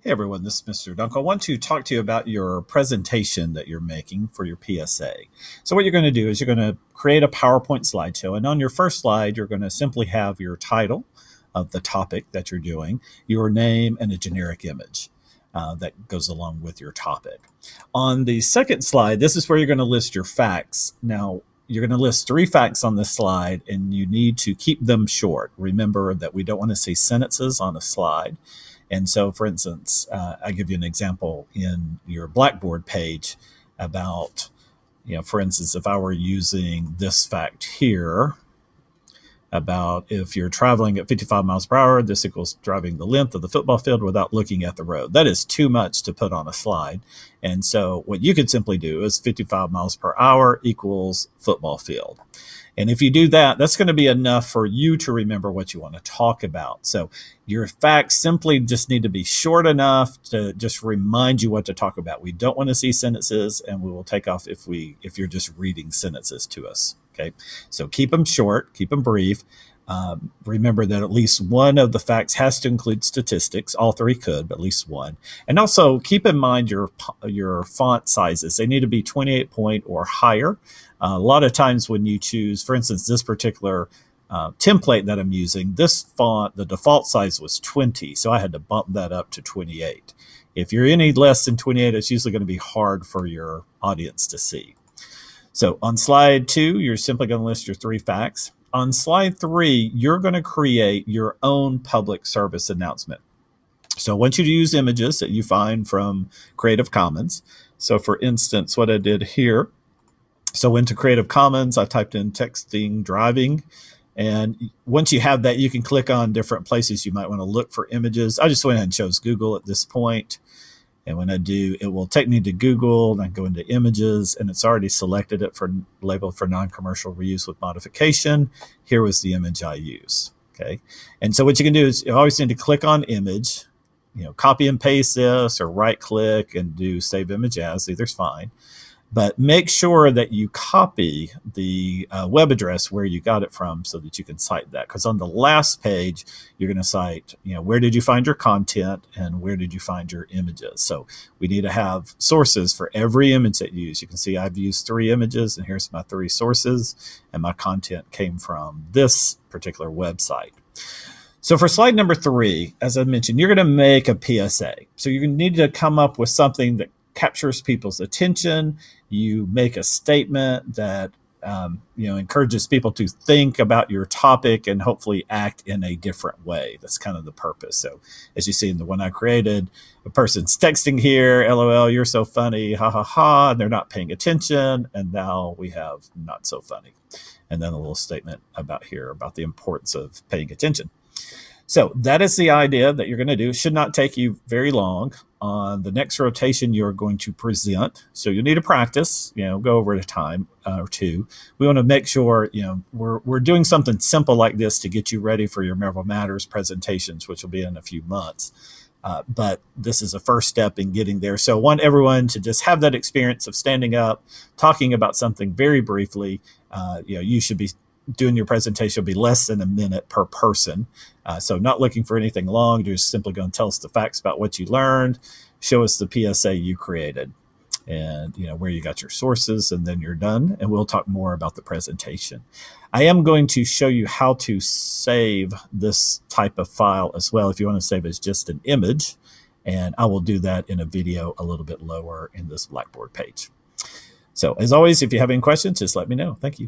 Hey everyone, this is Mr. Dunk. I want to talk to you about your presentation that you're making for your PSA. So what you're going to do is you're going to create a PowerPoint slideshow, and on your first slide, you're going to simply have your title of the topic that you're doing, your name, and a generic image that goes along with your topic. On the second slide, this is where you're going to list your facts. Now, you're going to list 3 facts on this slide, and you need to keep them short. Remember that we don't want to see sentences on a slide. And so, for instance, I give you an example in your Blackboard page about, for instance, if I were using this fact here about if you're traveling at 55 miles per hour, this equals driving the length of the football field without looking at the road. That is too much to put on a slide. And so what you could simply do is 55 miles per hour equals football field. And if you do that, that's going to be enough for you to remember what you want to talk about. So your facts simply just need to be short enough to just remind you what to talk about. We don't want to see sentences, and we will take off if you're just reading sentences to us. Okay, so keep them short, keep them brief. Remember that at least one of the facts has to include statistics. All 3 could, but at least one. And also keep in mind your font sizes. They need to be 28 point or higher. A lot of times when you choose, for instance, this particular template that I'm using, this font, the default size was 20, so I had to bump that up to 28. If you're any less than 28, it's usually going to be hard for your audience to see. So on slide 2, you're simply going to list your 3 facts. On slide 3, you're going to create your own public service announcement. So I want you to use images that you find from Creative Commons. So for instance, what I did here, so into Creative Commons, I typed in texting driving. And once you have that, you can click on different places you might want to look for images. I just went ahead and chose Google at this point. And when I do, it will take me to Google, and I go into images, and it's already selected it for labeled for non-commercial reuse with modification. Here was the image I use. Okay. And so what you can do is you always need to click on image, copy and paste this, or right click and do save image as, either's fine. But make sure that you copy the web address where you got it from so that you can cite that. Because on the last page, you're going to cite, where did you find your content and where did you find your images. So we need to have sources for every image that you use. You can see I've used 3 images, and here's my 3 sources, and my content came from this particular website. So for slide number 3, as I mentioned, you're going to make a PSA. So you need to come up with something that captures people's attention. You make a statement that encourages people to think about your topic and hopefully act in a different way. That's kind of the purpose. So as you see in the one I created, a person's texting here, LOL, you're so funny, ha ha ha, and they're not paying attention. And now we have not so funny. And then a little statement about the importance of paying attention. So that is the idea that you're going to do. It should not take you very long. On the next rotation, you're going to present. So you'll need to practice, go over a time or 2. We want to make sure, we're doing something simple like this to get you ready for your Marvel Matters presentations, which will be in a few months. But this is a first step in getting there. So I want everyone to just have that experience of standing up, talking about something very briefly. You should be doing your presentation will be less than a minute per person. So not looking for anything long. You're just simply going to tell us the facts about what you learned, show us the PSA you created, and where you got your sources, and then you're done. And we'll talk more about the presentation. I am going to show you how to save this type of file as well if you want to save it as just an image. And I will do that in a video a little bit lower in this Blackboard page. So as always, if you have any questions, just let me know. Thank you.